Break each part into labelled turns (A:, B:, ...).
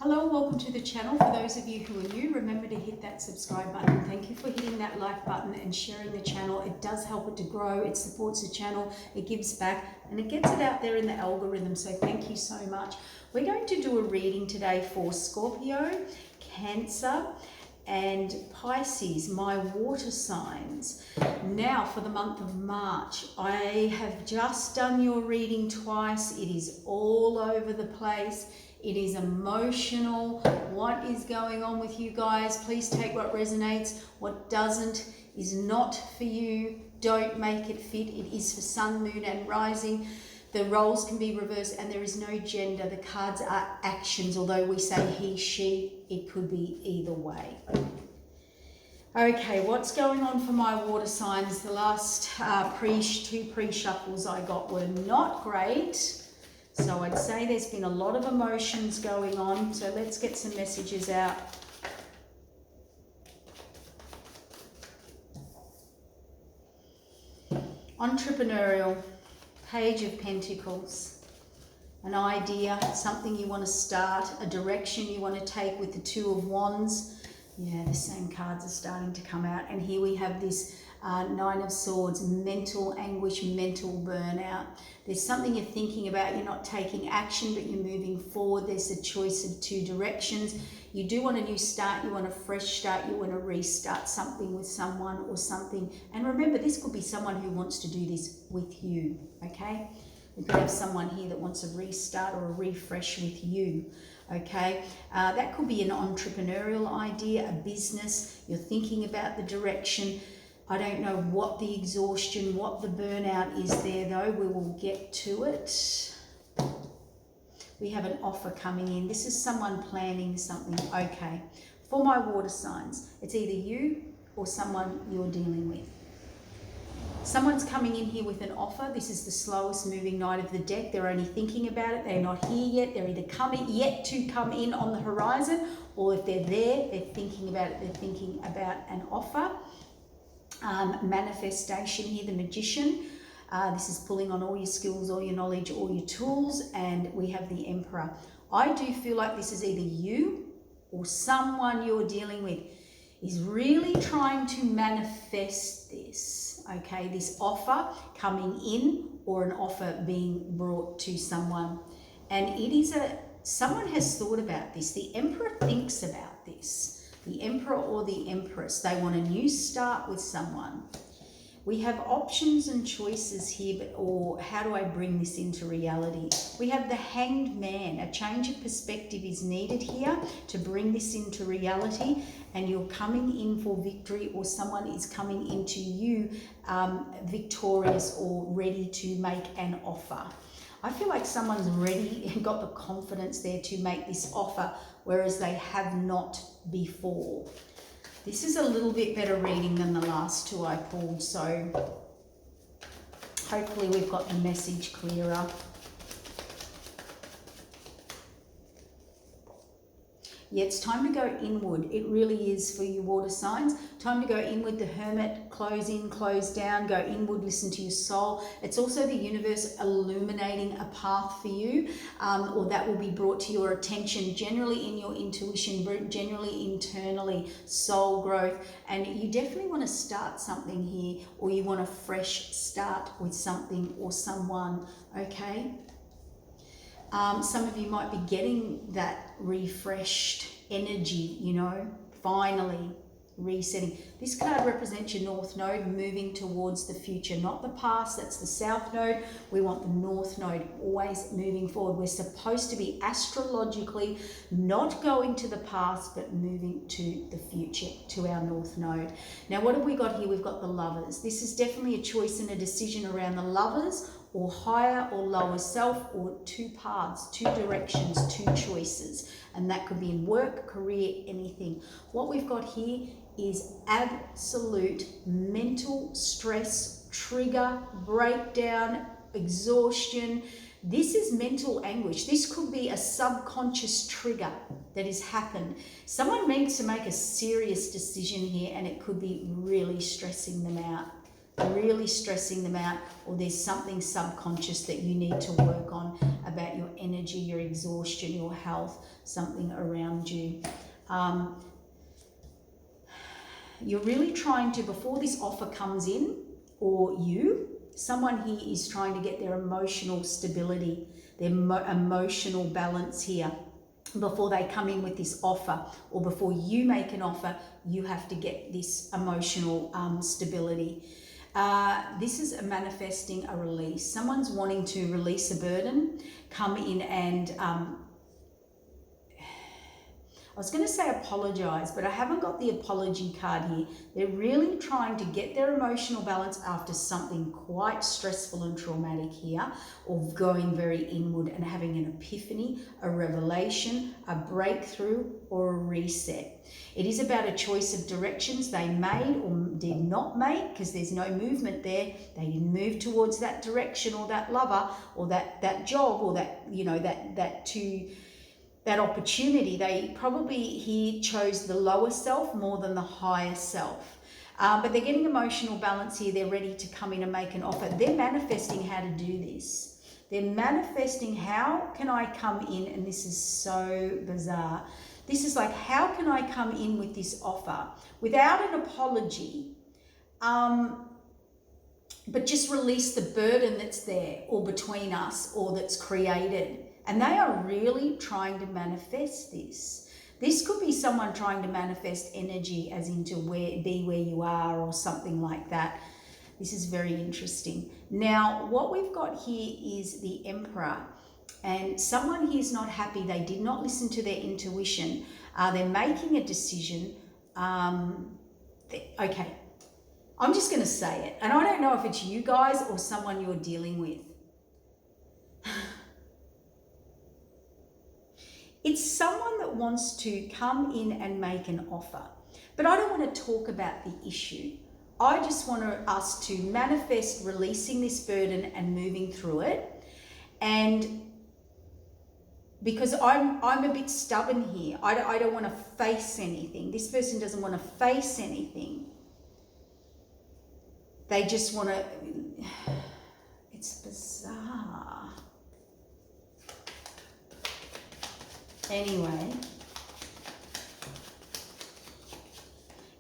A: Hello and welcome to the channel. For those of you who are new, remember to hit that subscribe button. Thank you for hitting that like button and sharing the channel. It does help it to grow, it supports the channel, it gives back and it gets it out there in the algorithm. So thank you so much. We're going to do a reading today for Scorpio, Cancer and Pisces, my water signs. Now for the month of March, I have just done your reading twice. It is all over the place. It is emotional. What is going on with you guys? Please take what resonates. What doesn't is not for you. Don't make it fit. It is for sun, moon and rising. The roles can be reversed and there is no gender. The cards are actions. Although we say he, she, it could be either way. Okay, what's going on for my water signs? The last two pre-shuffles I got were not great. So I'd say there's been a lot of emotions going on. So let's get some messages out. Entrepreneurial, Page of Pentacles, an idea, something you want to start, a direction you want to take with the Two of Wands. Yeah, the same cards are starting to come out. And here we have this Nine of Swords, mental anguish, mental burnout. There's something you're thinking about, you're not taking action, but you're moving forward. There's a choice of two directions. You do want a new start, you want a fresh start, you want to restart something with someone or something. And remember, this could be someone who wants to do this with you, okay? We could have someone here that wants a restart or a refresh with you. Okay, that could be an entrepreneurial idea, a business. You're thinking about the direction. I don't know what the exhaustion, what the burnout is there though. We will get to it. We have an offer coming in. This is someone planning something. Okay, for my water signs, it's either you or someone you're dealing with. Someone's coming in here with an offer. This is the slowest moving knight of the deck. They're only thinking about it. They're not here yet. They're either yet to come in on the horizon, or if they're there, they're thinking about it. They're thinking about an offer. Manifestation here, the Magician. This is pulling on all your skills, all your knowledge, all your tools. And we have the Emperor. I do feel like this is either you or someone you're dealing with is really trying to manifest this. Okay, this offer coming in or an offer being brought to someone. And it is someone has thought about this. The Emperor thinks about this. The Emperor or the Empress, they want a new start with someone. We have options and choices here, or how do I bring this into reality? We have the Hanged Man. A change of perspective is needed here to bring this into reality, and you're coming in for victory, or someone is coming into you victorious or ready to make an offer. I feel like someone's ready and got the confidence there to make this offer, whereas they have not before. This is a little bit better reading than the last two I pulled, so hopefully we've got the message clearer. Yeah, it's time to go inward. It really is for you water signs. Time to go inward. The Hermit, close in, close down, go inward, listen to your soul. It's also the universe illuminating a path for you, or that will be brought to your attention, generally in your intuition, generally internally, soul growth. And you definitely want to start something here, or you want a fresh start with something or someone, okay? Some of you might be getting that refreshed energy, you know, finally resetting. This card represents your North Node moving towards the future, not the past. That's the South Node. We want the North Node always moving forward. We're supposed to be astrologically not going to the past, but moving to the future, to our North Node. Now, what have we got here? We've got the Lovers. This is definitely a choice and a decision around the Lovers, or higher or lower self, or two paths, two directions, two choices. And that could be in work, career, anything. What we've got here is absolute mental stress, trigger, breakdown, exhaustion. This is mental anguish. This could be a subconscious trigger that has happened. Someone needs to make a serious decision here, and it could be really stressing them out. Or there's something subconscious that you need to work on, a about your energy, your exhaustion, your health, something around you. You're really trying to, before this offer comes in, or someone here is trying to get their emotional stability, their emotional balance here. Before they come in with this offer, or before you make an offer, you have to get this emotional stability. This is manifesting a release. Someone's wanting to release a burden, come in and I was going to say apologize, but I haven't got the apology card here. They're really trying to get their emotional balance after something quite stressful and traumatic here, or going very inward and having an epiphany, a revelation, a breakthrough, or a reset. It is about a choice of directions they made or did not make, because there's no movement there. They didn't move towards that direction or that lover or that job or that opportunity. They probably here chose the lower self more than the higher self. But they're getting emotional balance here. They're ready to come in and make an offer. They're manifesting how to do this. They're manifesting, how can I come in, and this is so bizarre. This is like, how can I come in with this offer without an apology, but just release the burden that's there or between us or that's created. And they are really trying to manifest this. This could be someone trying to manifest energy as into be where you are or something like that. This is very interesting. Now, what we've got here is the Emperor. And someone here is not happy. They did not listen to their intuition. They're making a decision. Okay, I'm just going to say it. And I don't know if it's you guys or someone you're dealing with. It's someone that wants to come in and make an offer. But I don't want to talk about the issue. I just want us to manifest releasing this burden and moving through it. And because I'm a bit stubborn here. I don't want to face anything. This person doesn't want to face anything. They just want to... It's bizarre. Anyway,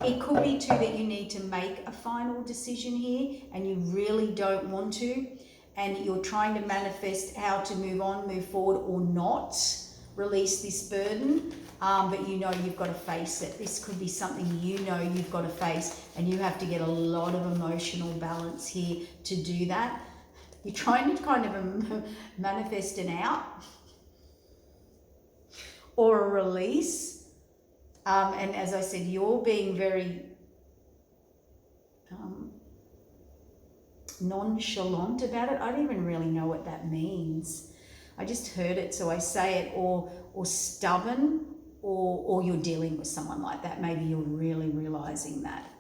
A: it could be too that you need to make a final decision here and you really don't want to, and you're trying to manifest how to move on, move forward, or not release this burden, but you know you've got to face it. This could be something you know you've got to face, and you have to get a lot of emotional balance here to do that. You're trying to kind of manifest an out or a release, and as I said, you're being very nonchalant about it. I don't even really know what that means. I just heard it, so I say it. Or stubborn, or you're dealing with someone like that. Maybe you're really realizing that.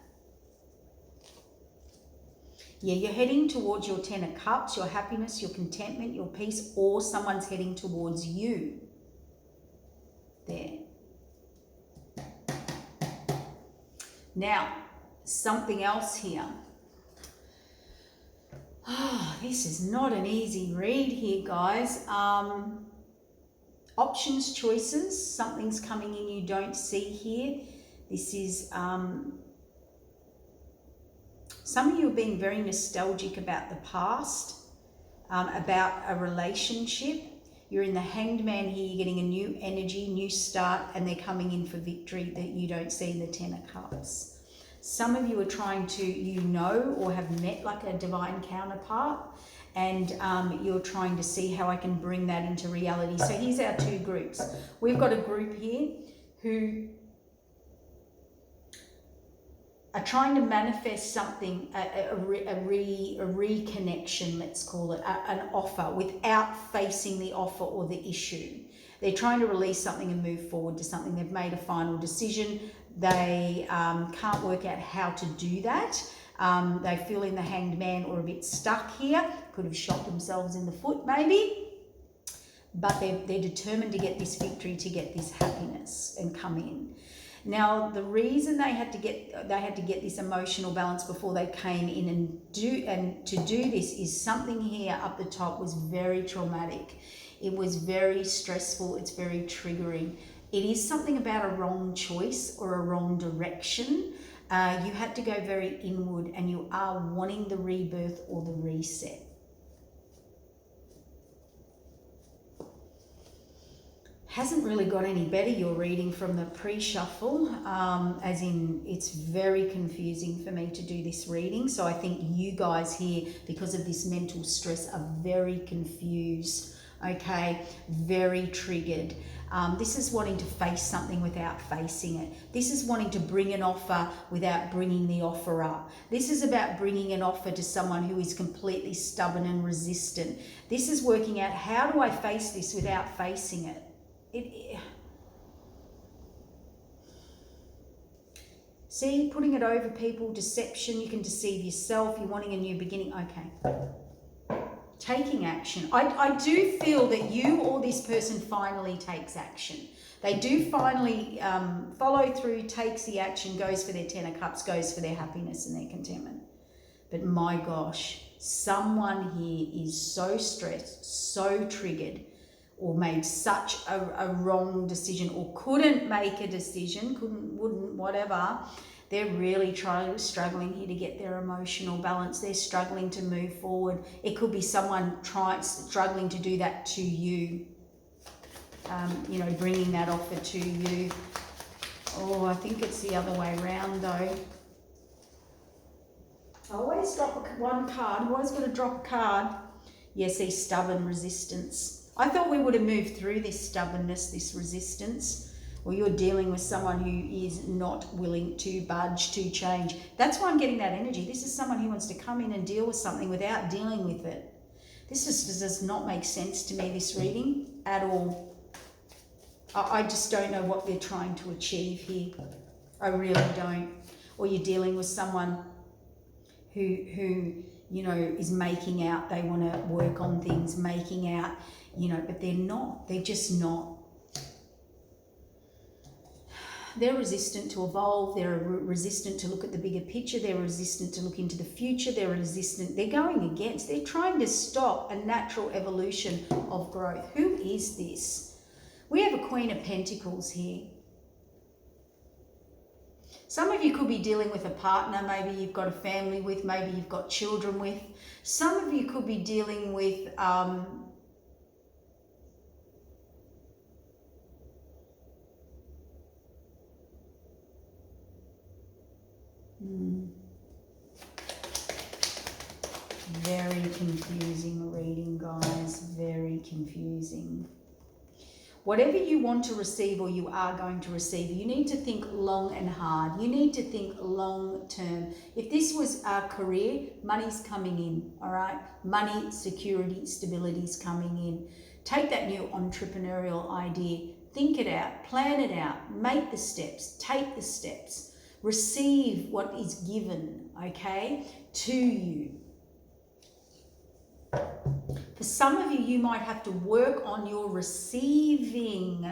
A: Yeah, you're heading towards your Ten of Cups, your happiness, your contentment, your peace, or someone's heading towards you. There. Now, something else here. Oh, this is not an easy read here, guys. Options, choices, something's coming in you don't see here. This is, some of you are being very nostalgic about the past, about a relationship. You're in the Hanged Man here, you're getting a new energy, new start, and they're coming in for victory that you don't see in the Ten of Cups. Some of you are trying to, or have met like a divine counterpart, and you're trying to see how I can bring that into reality. So here's our two groups. We've got a group here who are trying to manifest something, a reconnection, let's call it, an offer, without facing the offer or the issue. They're trying to release something and move forward to something. They've made a final decision. They can't work out how to do that. They feel in the Hanged Man or a bit stuck here. Could have shot themselves in the foot maybe. But they're determined to get this victory, to get this happiness and come in. Now, the reason they had to get this emotional balance before they came in and to do this is something here up the top was very traumatic. It was very stressful. It's very triggering. It is something about a wrong choice or a wrong direction. You had to go very inward, and you are wanting the rebirth or the reset. Hasn't really got any better, your reading from the pre-shuffle, as in it's very confusing for me to do this reading. So I think you guys here, because of this mental stress, are very confused, okay, very triggered. This is wanting to face something without facing it. This is wanting to bring an offer without bringing the offer up. This is about bringing an offer to someone who is completely stubborn and resistant. This is working out, how do I face this without facing it? See, putting it over people, deception, you can deceive yourself, you're wanting a new beginning. Okay. Taking action. I do feel that you or this person finally takes action. They do finally follow through, takes the action, goes for their 10 of cups, goes for their happiness and their contentment. But my gosh, someone here is so stressed, so triggered, or made such a wrong decision, or couldn't make a decision, wouldn't, whatever. They're really struggling here to get their emotional balance. They're struggling to move forward. It could be someone struggling to do that to you, you know, bringing that offer to you. Oh, I think it's the other way around though. I always drop one card. I've always got to drop a card. Yes, see, stubborn resistance. I thought we would have moved through this stubbornness, this resistance. Well, you're dealing with someone who is not willing to budge, to change. That's why I'm getting that energy. This is someone who wants to come in and deal with something without dealing with it. This does not make sense to me, this reading, at all. I just don't know what they're trying to achieve here. I really don't. Or you're dealing with someone who you know, is making out they want to work on things, making out, you know, but they're not. They're just not. They're resistant to evolve. They're resistant to look at the bigger picture. They're resistant to look into the future. They're resistant. They're going against. They're trying to stop a natural evolution of growth. Who is this? We have a Queen of Pentacles here. Some of you could be dealing with a partner, maybe you've got a family with, maybe you've got children with. Some of you could be dealing with very confusing reading, guys, very confusing. Whatever you want to receive or you are going to receive, you need to think long and hard. You need to think long term. If this was a career, money's coming in, all right? Money, security, stability's coming in. Take that new entrepreneurial idea, think it out, plan it out, make the steps, take the steps, receive what is given, okay, to you. For some of you, you might have to work on your receiving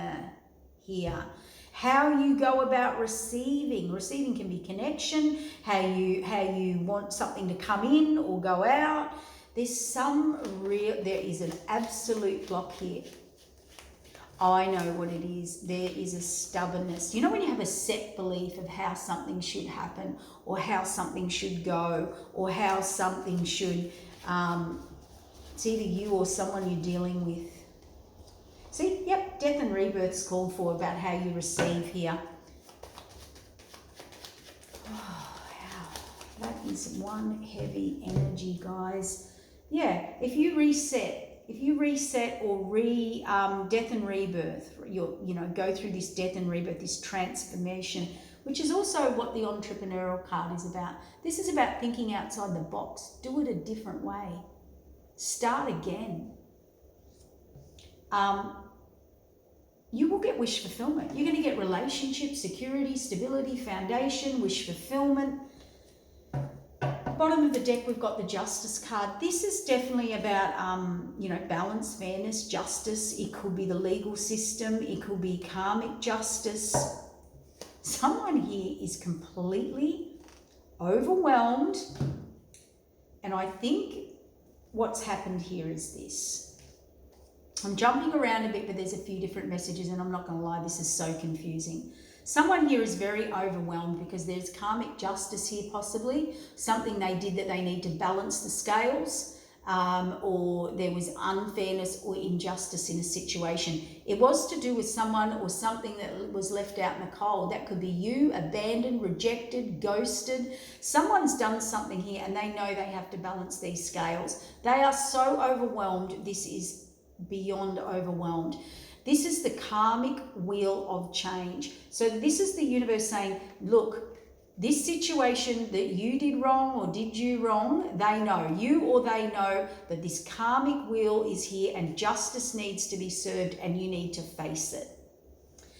A: here. How you go about receiving. Receiving can be connection, how you want something to come in or go out. There is an absolute block here. I know what it is. There is a stubbornness. You know when you have a set belief of how something should happen or how something should go or how something should... it's either you or someone you're dealing with. See, yep, death and rebirth's called for about how you receive here. Oh, wow. That is one heavy energy, guys. Yeah, if you reset or death and rebirth, you know, go through this death and rebirth, this transformation, which is also what the entrepreneurial card is about. This is about thinking outside the box. Do it a different way. Start again. You will get wish fulfillment. You're going to get relationship, security, stability, foundation, wish fulfillment. Bottom of the deck, we've got the Justice card. This is definitely about, you know, balance, fairness, justice. It could be the legal system. It could be karmic justice. Someone here is completely overwhelmed. And I think what's happened here is this. I'm jumping around a bit, but there's a few different messages, and I'm not going to lie, this is so confusing. Someone here is very overwhelmed because there's karmic justice here, possibly. Something they did that they need to balance the scales, or there was unfairness or injustice in a situation. It was to do with someone or something that was left out in the cold. That could be you, abandoned, rejected, ghosted. Someone's done something here and they know they have to balance these scales. They are so overwhelmed. This is beyond overwhelmed. This is the karmic wheel of change. So this is the universe saying, look, this situation that you did wrong or did you wrong, they know, you or they know that this karmic wheel is here and justice needs to be served and you need to face it.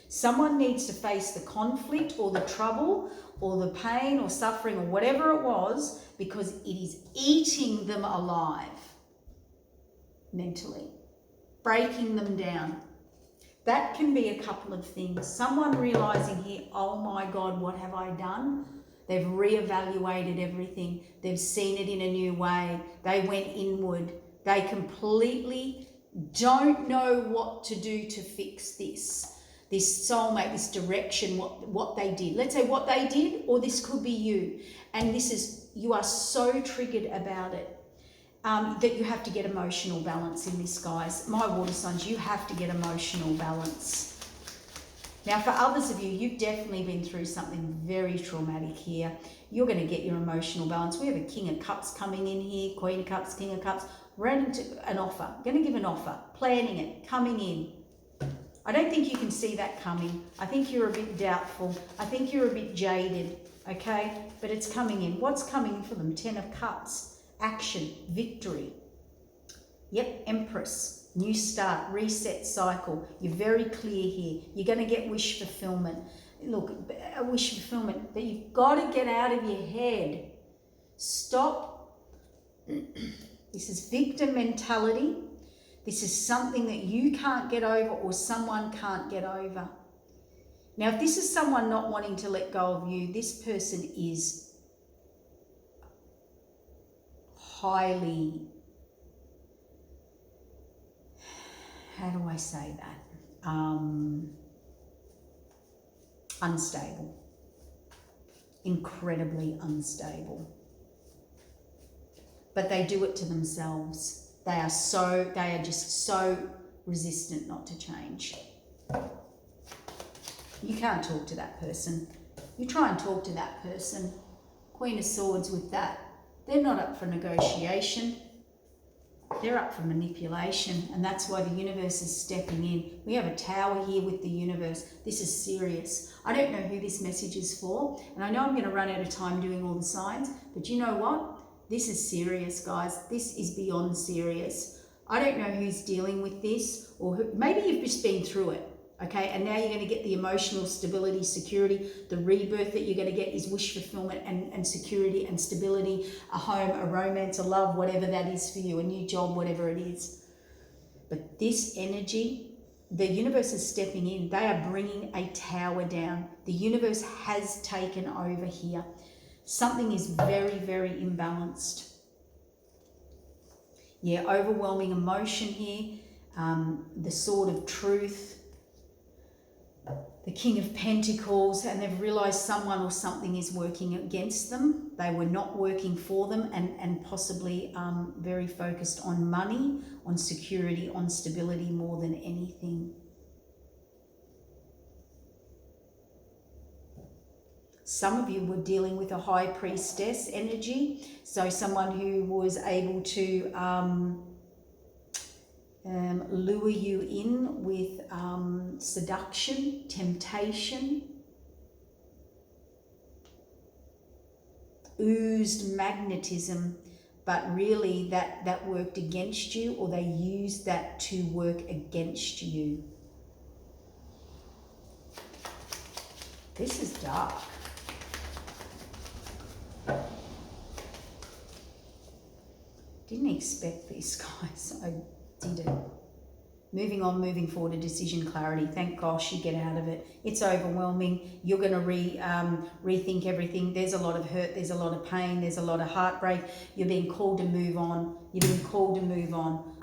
A: Someone needs to face the conflict or the trouble or the pain or suffering or whatever it was, because it is eating them alive mentally, breaking them down. That can be a couple of things. Someone realizing here, oh my God, what have I done? They've reevaluated everything. They've seen it in a new way. They went inward. They completely don't know what to do to fix this soulmate, this direction, what they did. Let's say what they did, or this could be you. And this is, you are so triggered about it. That you have to get emotional balance in this, guys. My water signs, you have to get emotional balance. Now, for others of you, you've definitely been through something very traumatic here. You're going to get your emotional balance. We have a King of Cups coming in here, Queen of Cups, King of Cups. Ran into an offer, going to give an offer, planning it, coming in. I don't think you can see that coming. I think you're a bit doubtful. I think you're a bit jaded, okay? But it's coming in. What's coming for them? 10 of Cups. Action, victory. Yep, Empress, new start, reset cycle. You're very clear here. You're going to get wish fulfillment. Look, a wish fulfillment, but you've got to get out of your head. Stop. This is victim mentality. This is something that you can't get over or someone can't get over. Now, if this is someone not wanting to let go of you, this person is highly, how do I say that? Unstable. Incredibly unstable. But they do it to themselves. They are just so resistant not to change. You can't talk to that person. You try and talk to that person. Queen of Swords with that. They're not up for negotiation. They're up for manipulation, and that's why the universe is stepping in. We have a Tower here with the universe. This is serious. I don't know who this message is for, and I know I'm going to run out of time doing all the signs, but you know what? This is serious, guys. This is beyond serious. I don't know who's dealing with this, or maybe you've just been through it. Okay, and now you're going to get the emotional stability, security. The rebirth that you're going to get is wish fulfillment and security and stability, a home, a romance, a love, whatever that is for you, a new job, whatever it is. But this energy, the universe is stepping in. They are bringing a tower down. The universe has taken over here. Something is very, very imbalanced. Yeah, overwhelming emotion here. The Sword of Truth. The King of Pentacles, and they've realized someone or something is working against them. They were not working for them, and possibly very focused on money, on security, on stability more than anything. Some of you were dealing with a High Priestess energy, so someone who was able to lure you in with seduction, temptation, oozed magnetism, but really that worked against you, or they used that to work against you. This is dark. Didn't expect this, guys. I didn't. Moving on, moving forward, a decision, clarity. Thank gosh you get out of it. It's overwhelming. You're going to rethink everything. There's a lot of hurt. There's a lot of pain. There's a lot of heartbreak. You're being called to move on. You're being called to move on.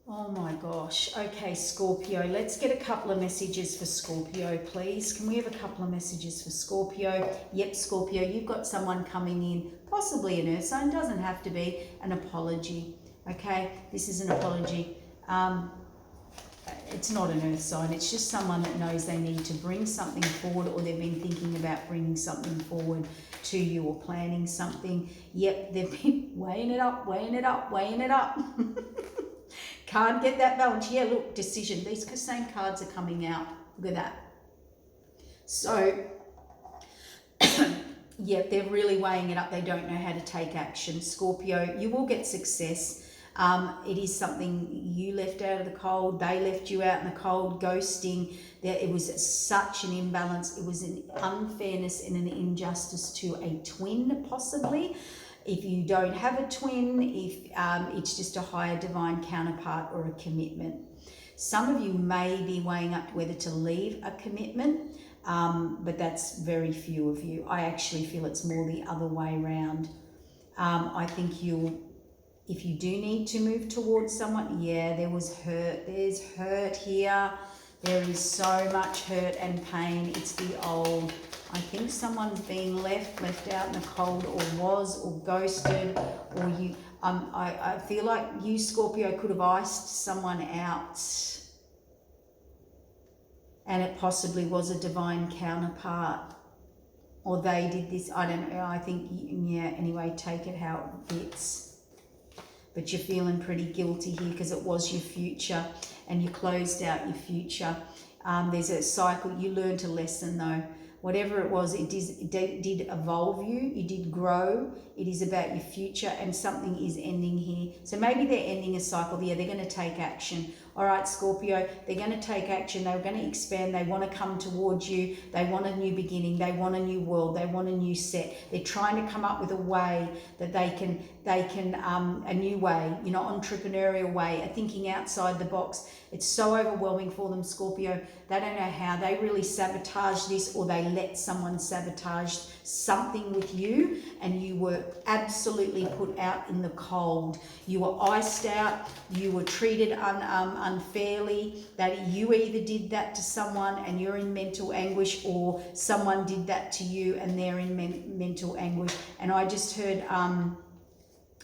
A: Oh my gosh. Okay, Scorpio. Let's get a couple of messages for Scorpio, please. Can we have a couple of messages for Scorpio? Yep, Scorpio, you've got someone coming in, possibly an earth sign, doesn't have to be, an apology. Okay, this is an apology. It's not an earth sign, it's just someone that knows they need to bring something forward, or they've been thinking about bringing something forward to you or planning something. Yep, they've been weighing it up, weighing it up, weighing it up. Can't get that balance. Yeah, look, decision. These same cards are coming out. Look at that. So, yeah, they're really weighing it up. They don't know how to take action. Scorpio, you will get success. It is something you left out of the cold. They left you out in the cold. Ghosting. It was such an imbalance. It was an unfairness and an injustice to a twin, possibly. If you don't have a twin, if it's just a higher divine counterpart or a commitment. Some of you may be weighing up whether to leave a commitment, but that's very few of you. I actually feel it's more the other way around. I think if you do need to move towards someone, yeah, there was hurt. There's hurt here. There is so much hurt and pain. It's the old. I think someone's being left out in the cold, or ghosted, or you. I feel like you, Scorpio, could have iced someone out, and it possibly was a divine counterpart, or they did this. I don't know. I think, yeah. Anyway, take it how it fits. But you're feeling pretty guilty here because it was your future, and you closed out your future. There's a cycle. You learned a lesson though. Whatever it was, it did evolve you. You did grow. It is about your future, and something is ending here. So maybe they're ending a cycle. Yeah, they're going to take action. All right, Scorpio, they're going to take action. They're going to expand. They want to come towards you. They want a new beginning. They want a new world. They want a new set. They're trying to come up with a way that they can a new way, entrepreneurial way, a thinking outside the box. It's so overwhelming for them, Scorpio. They don't know how. They really sabotage this, or they let someone sabotage something with you, and you were absolutely put out in the cold. You were iced out. You were treated unfairly. That you either did that to someone and you're in mental anguish, or someone did that to you and they're in mental anguish. And I just heard,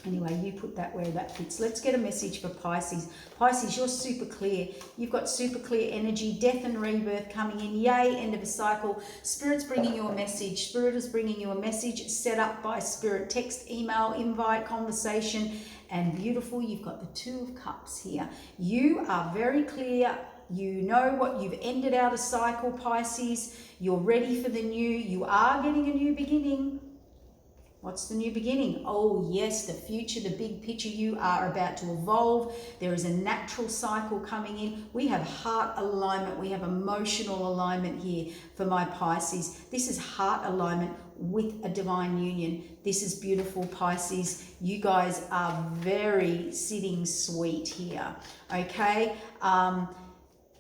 A: anyway, you put that where that fits. Let's get a message for Pisces. Pisces, you're super clear. You've got super clear energy, death and rebirth coming in. Yay, end of a cycle. Spirit's bringing you a message. Spirit is bringing you a message set up by Spirit. Text, email, invite, conversation. And beautiful, you've got the Two of Cups here. You are very clear. You know what, you've ended out a cycle, Pisces. You're ready for the new. You are getting a new beginning. What's the new beginning? Oh yes, the future, the big picture. You are about to evolve. There is a natural cycle coming in. We have heart alignment. We have emotional alignment here for my Pisces. This is heart alignment with a divine union. This is beautiful, Pisces. You guys are very sitting sweet here. Okay.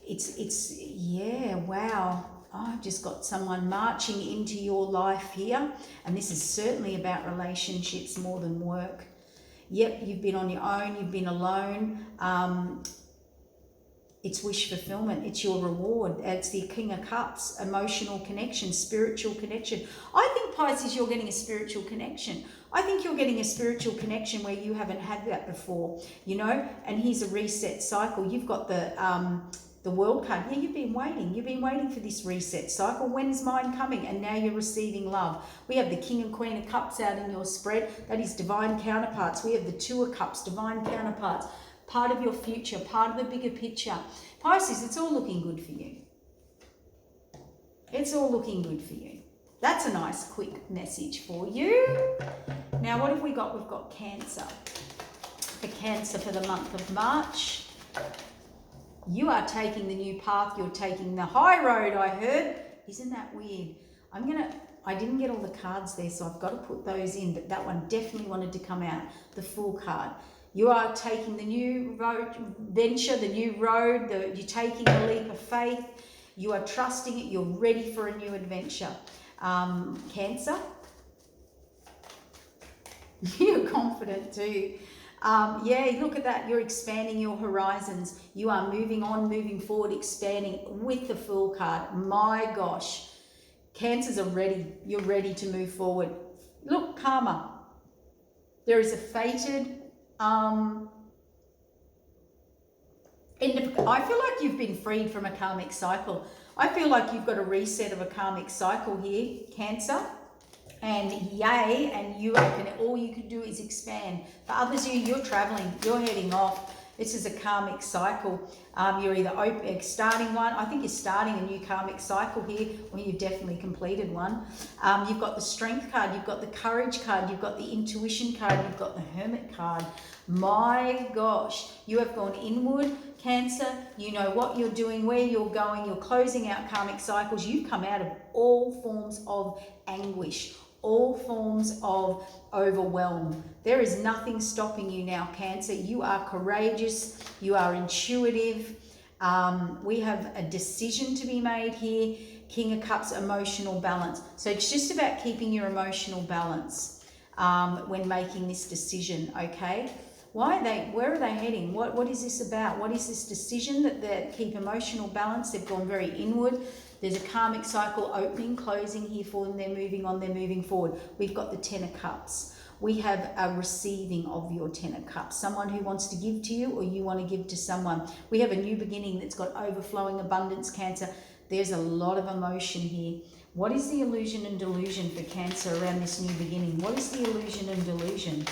A: Yeah, wow. I've just got someone marching into your life here, and this is certainly about relationships more than work. Yep, you've been on your own, you've been alone. It's wish fulfillment, it's your reward. It's the King of Cups, emotional connection, spiritual connection. I think, Pisces, you're getting a spiritual connection. I think you're getting a spiritual connection where you haven't had that before, and here's a reset cycle. You've got the World card. Yeah, you've been waiting. You've been waiting for this reset cycle. When's mine coming? And now you're receiving love. We have the King and Queen of Cups out in your spread. That is divine counterparts. We have the Two of Cups, divine counterparts. Part of your future, part of the bigger picture. Pisces, it's all looking good for you. It's all looking good for you. That's a nice, quick message for you. Now, what have we got? We've got Cancer. For Cancer for the month of March. You are taking the new path. You're taking the high road, I heard. Isn't that weird? I didn't get all the cards there, so I've got to put those in, but that one definitely wanted to come out, the Fool card. You are taking the new road, venture, the new road, you're taking a leap of faith. You are trusting it. You're ready for a new adventure. Cancer. You're confident too. Yeah, look at that. You're expanding your horizons. You are moving on, moving forward, expanding with the Fool card. My gosh. Cancers are ready. You're ready to move forward. Look, karma. There is a fated I feel like you've been freed from a karmic cycle. I feel like you've got a reset of a karmic cycle here, Cancer. And yay, and you reckon all you can do is expand. For others of you, you're traveling, you're heading off. This is a karmic cycle. You're either starting one. I think you're starting a new karmic cycle here, or you've definitely completed one. You've got the Strength card, you've got the Courage card, you've got the Intuition card, you've got the Hermit card. My gosh, you have gone inward, Cancer. You know what you're doing, where you're going. You're closing out karmic cycles. You've come out of all forms of anguish, all forms of overwhelm. There is nothing stopping you now, Cancer. You are courageous. You are intuitive. We have a decision to be made here. King of Cups, emotional balance. So it's just about keeping your emotional balance when making this decision, okay? Where are they heading? What is this about? What is this decision that they keep emotional balance? They've gone very inward. There's a karmic cycle opening, closing here for them. They're moving on, they're moving forward. We've got the Ten of Cups. We have a receiving of your Ten of Cups. Someone who wants to give to you, or you want to give to someone. We have a new beginning that's got overflowing abundance, Cancer. There's a lot of emotion here. What is the illusion and delusion for Cancer around this new beginning? What is the illusion and delusion?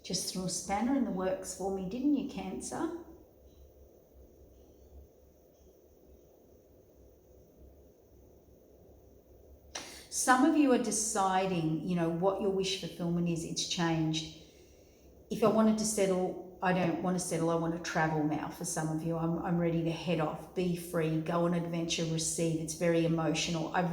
A: Just threw a spanner in the works for me, didn't you, Cancer? Some of you are deciding, you know, what your wish fulfillment is. It's changed. If I wanted to settle, I don't want to settle. I want to travel now. For some of you, I'm ready to head off, be free, go on adventure, receive. It's very emotional. I've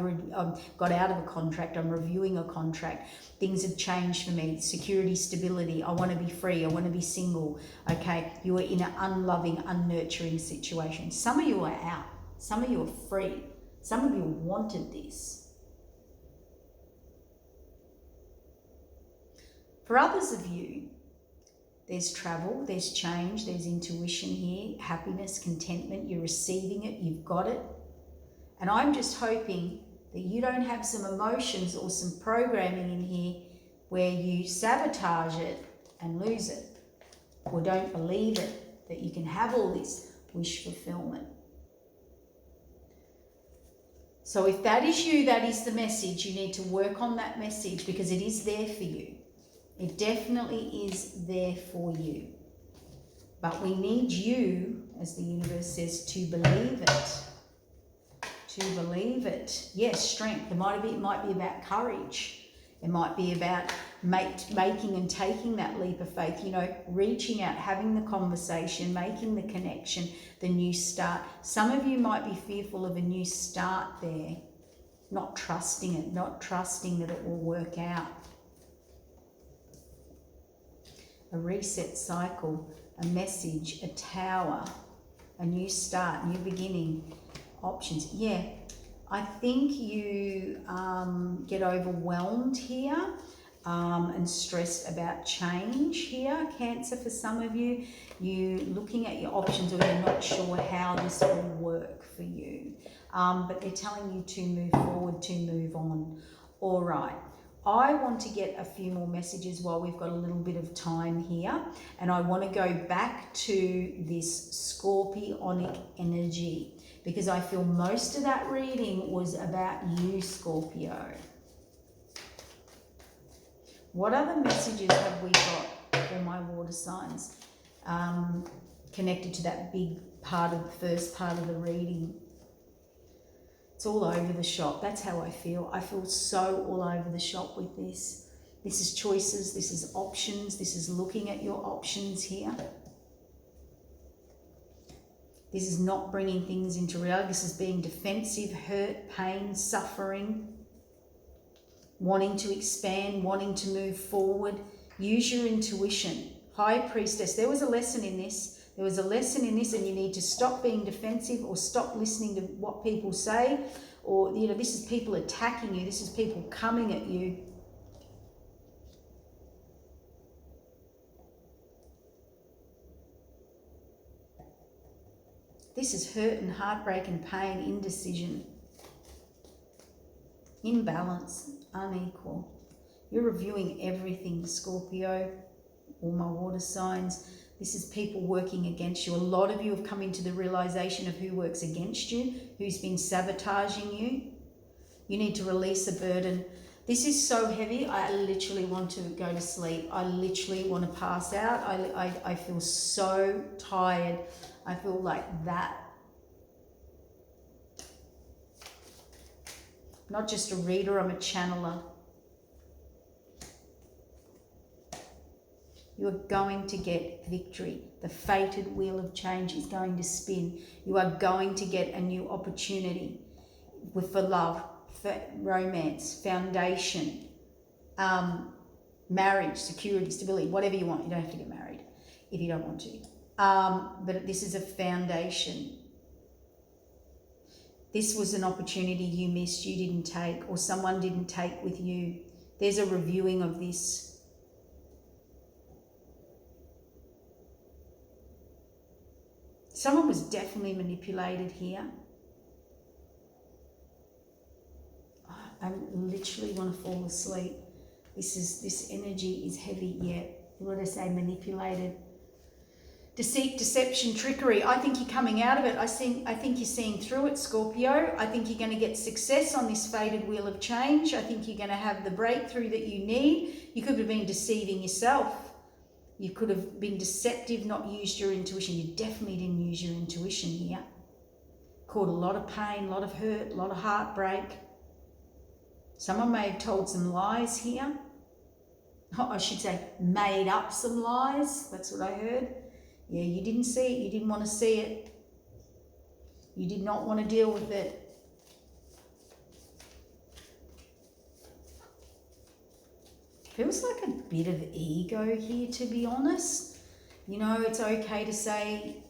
A: got out of a contract. I'm reviewing a contract. Things have changed for me. Security, stability. I want to be free. I want to be single. Okay, you are in an unloving, unnurturing situation. Some of you are out. Some of you are free. Some of you wanted this. For others of you, there's travel, there's change, there's intuition here, happiness, contentment. You're receiving it, you've got it. And I'm just hoping that you don't have some emotions or some programming in here where you sabotage it and lose it, or don't believe it, that you can have all this wish fulfillment. So if that is you, that is the message. You need to work on that message because it is there for you. It definitely is there for you. But we need you, as the universe says, to believe it. To believe it. Yes, strength. It might be about courage. It might be about making and taking that leap of faith, you know, reaching out, having the conversation, making the connection, the new start. Some of you might be fearful of a new start there, not trusting it, not trusting that it will work out. A reset cycle, a message, a tower, a new start, new beginning, options. Yeah, I think you get overwhelmed here and stressed about change here, Cancer, for some of you. You're looking at your options, or you're not sure how this will work for you. But they're telling you to move forward, to move on. All right. I want to get a few more messages while we've got a little bit of time here. And I want to go back to this Scorpionic energy because I feel most of that reading was about you, Scorpio. What other messages have we got for my water signs connected to that big part of the first part of the reading? It's all over the shop. That's how I feel. I feel so all over the shop with this. This is choices. This is options. This is looking at your options here. This is not bringing things into reality. This is being defensive, hurt, pain, suffering, wanting to expand, wanting to move forward. Use your intuition. High Priestess. There was a lesson in this. There was a lesson in this, and you need to stop being defensive or stop listening to what people say. Or, you know, this is people attacking you. This is people coming at you. This is hurt and heartbreak and pain, indecision, imbalance, unequal. You're reviewing everything, Scorpio, all my water signs. This is people working against you. A lot of you have come into the realization of who works against you, who's been sabotaging you. You need to release a burden. This is so heavy, I literally want to go to sleep. I literally want to pass out. I feel so tired. I feel like that. Not just a reader, I'm a channeler. You are going to get victory. The fated wheel of change is going to spin. You are going to get a new opportunity for love, for romance, foundation, marriage, security, stability, whatever you want. You don't have to get married if you don't want to. But this is a foundation. This was an opportunity you missed, you didn't take, or someone didn't take with you. There's a reviewing of this. Someone was definitely manipulated here. I literally want to fall asleep. This energy is heavy. Yeah, what did I say? Manipulated. Deceit, deception, trickery. I think you're coming out of it. I think you're seeing through it, Scorpio. I think you're going to get success on this fated wheel of change. I think you're going to have the breakthrough that you need. You could have been deceiving yourself. You could have been deceptive, not used your intuition. You definitely didn't use your intuition here. Caused a lot of pain, a lot of hurt, a lot of heartbreak. Someone may have told some lies here. I should say made up some lies. That's what I heard. Yeah, you didn't see it. You didn't want to see it. You did not want to deal with it. Feels like a bit of ego here, to be honest. You know, it's okay to say,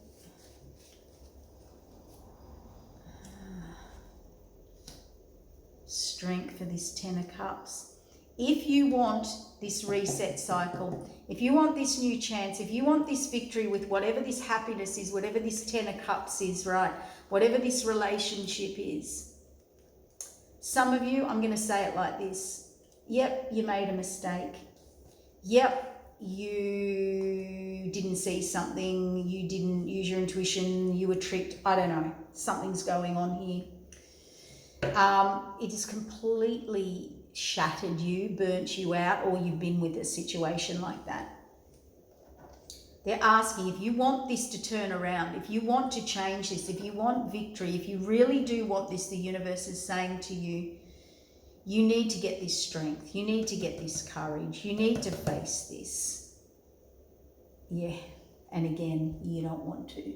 A: strength for this Ten of Cups. If you want this reset cycle, if you want this new chance, if you want this victory with whatever this happiness is, whatever this Ten of Cups is, right? Whatever this relationship is. Some of you, I'm going to say it like this. Yep, you made a mistake. Yep, you didn't see something. You didn't use your intuition. You were tricked. I don't know. Something's going on here. It has completely shattered you, burnt you out, or you've been with a situation like that. They're asking, if you want this to turn around, if you want to change this, if you want victory, if you really do want this, the universe is saying to you, you need to get this strength. You need to get this courage. You need to face this. Yeah, and again, you don't want to.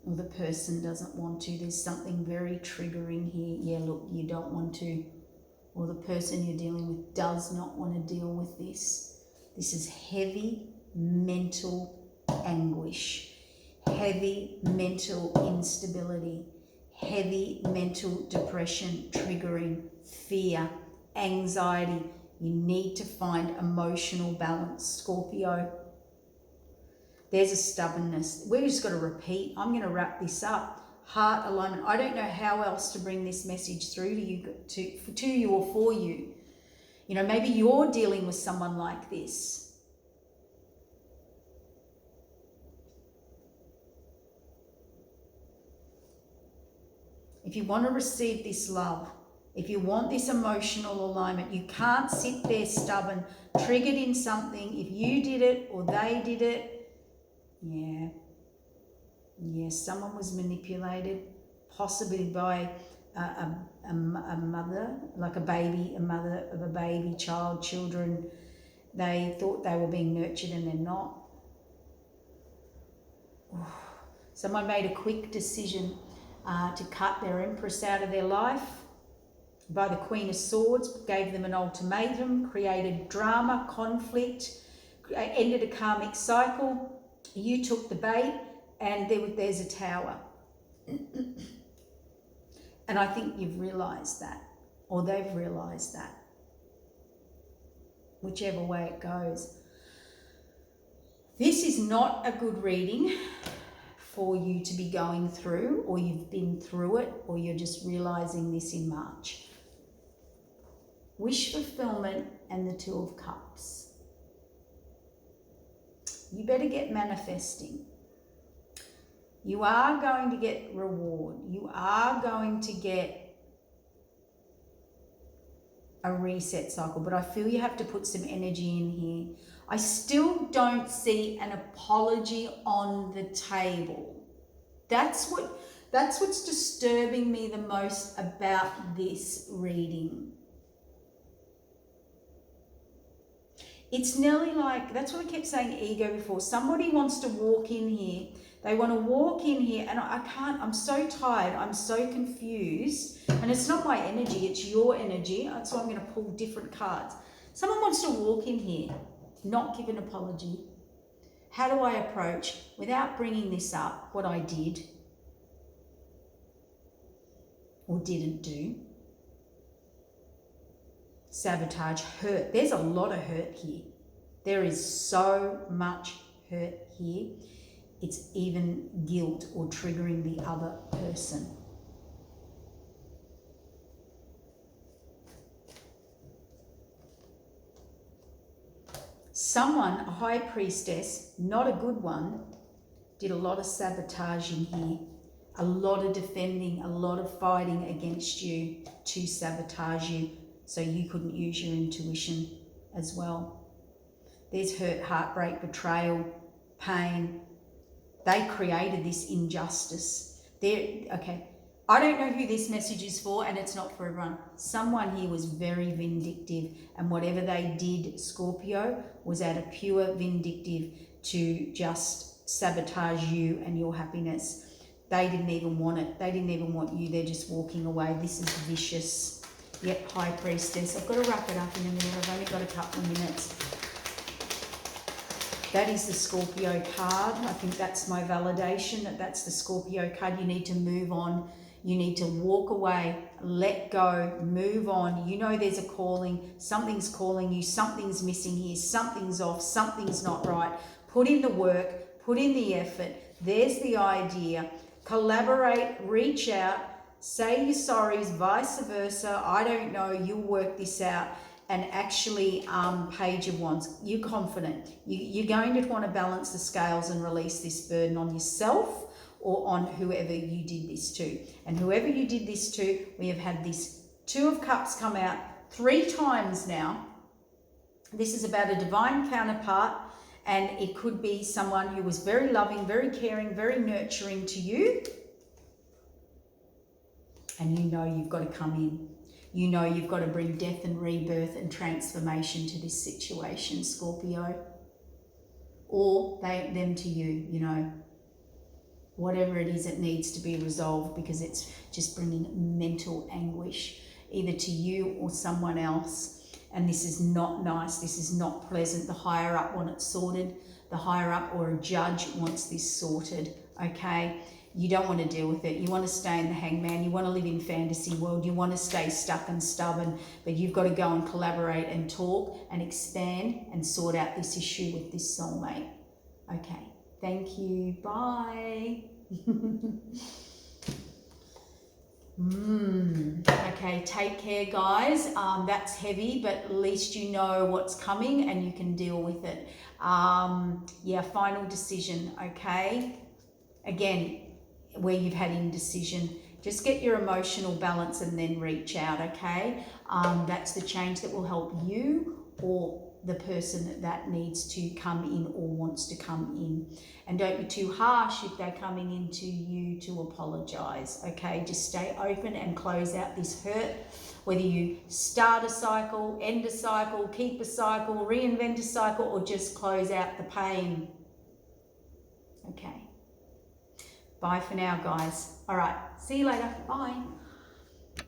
A: Or the person doesn't want to. There's something very triggering here. Yeah, look, you don't want to. Or the person you're dealing with does not want to deal with this. This is heavy mental anguish, heavy mental instability, heavy mental depression, triggering, fear, anxiety. You need to find emotional balance, Scorpio. There's a stubbornness. We've just got to repeat. I'm going to wrap this up. Heart alignment. I don't know how else to bring this message through to you, to you or for you. You know, maybe you're dealing with someone like this. If you want to receive this love, if you want this emotional alignment, you can't sit there stubborn, triggered in something. If you did it or they did it, yeah, someone was manipulated, possibly by a mother, like a mother of a baby, children. They thought they were being nurtured and they're not. Someone made a quick decision to cut their empress out of their life by the Queen of Swords, gave them an ultimatum, created drama, conflict, ended a karmic cycle, you took the bait, and there's a tower. And I think you've realised that, or they've realised that, whichever way it goes. This is not a good reading for you to be going through, or you've been through it, or you're just realising this in March. Wish fulfillment and the Two of Cups. You better get manifesting. You are going to get reward. You are going to get a reset cycle, but I feel you have to put some energy in here. I still don't see an apology on the table. That's what's disturbing me the most about this reading. It's nearly like, that's what I kept saying ego before. Somebody wants to walk in here. They want to walk in here, and I can't. I'm so tired. I'm so confused. And it's not my energy. It's your energy. That's why I'm going to pull different cards. Someone wants to walk in here, not give an apology. How do I approach, without bringing this up, what I did or didn't do? Sabotage, hurt. There's a lot of hurt here. There is so much hurt here. It's even guilt or triggering the other person. Someone, a high priestess, not a good one, did a lot of sabotaging here. A lot of defending, a lot of fighting against you to sabotage you so you couldn't use your intuition as well. There's hurt, heartbreak, betrayal, pain. They created this injustice. Okay, I don't know who this message is for, and it's not for everyone. Someone here was very vindictive, and whatever they did, Scorpio, was out of pure vindictive to just sabotage you and your happiness. They didn't even want it. They didn't even want you. They're just walking away. This is vicious. Yep, High Priestess. I've got to wrap it up in a minute. I've only got a couple of minutes. That is the Scorpio card. I think that's my validation, that that's the Scorpio card. You need to move on. You need to walk away, let go, move on. You know there's a calling. Something's calling you. Something's missing here. Something's off. Something's not right. Put in the work. Put in the effort. There's the idea. Collaborate. Reach out. Say your sorries, vice versa. I don't know. You'll work this out. And actually, Page of Wands, you're confident. You're going to want to balance the scales and release this burden on yourself or on whoever you did this to. And whoever you did this to, we have had this Two of Cups come out 3 times now. This is about a divine counterpart, and it could be someone who was very loving, very caring, very nurturing to you. And you know you've got to come in. You know you've got to bring death and rebirth and transformation to this situation, Scorpio. Or them to you, you know. Whatever it is, it needs to be resolved because it's just bringing mental anguish, either to you or someone else. And this is not nice. This is not pleasant. The higher up want it sorted. The higher up or a judge wants this sorted, okay? You don't want to deal with it. You want to stay in the hangman. You want to live in fantasy world. You want to stay stuck and stubborn, but you've got to go and collaborate and talk and expand and sort out this issue with this soulmate. Okay, thank you. Bye. Okay, take care, guys. That's heavy, but at least you know what's coming and you can deal with it. Yeah, final decision, okay? Again, where you've had indecision, just get your emotional balance and then reach out, okay? That's the change that will help you or the person that needs to come in or wants to come in. And don't be too harsh if they're coming into you to apologize, okay? Just stay open and close out this hurt. Whether you start a cycle, end a cycle, keep a cycle, reinvent a cycle, or just close out the pain. Okay. Bye for now, guys. All right. See you later. Bye.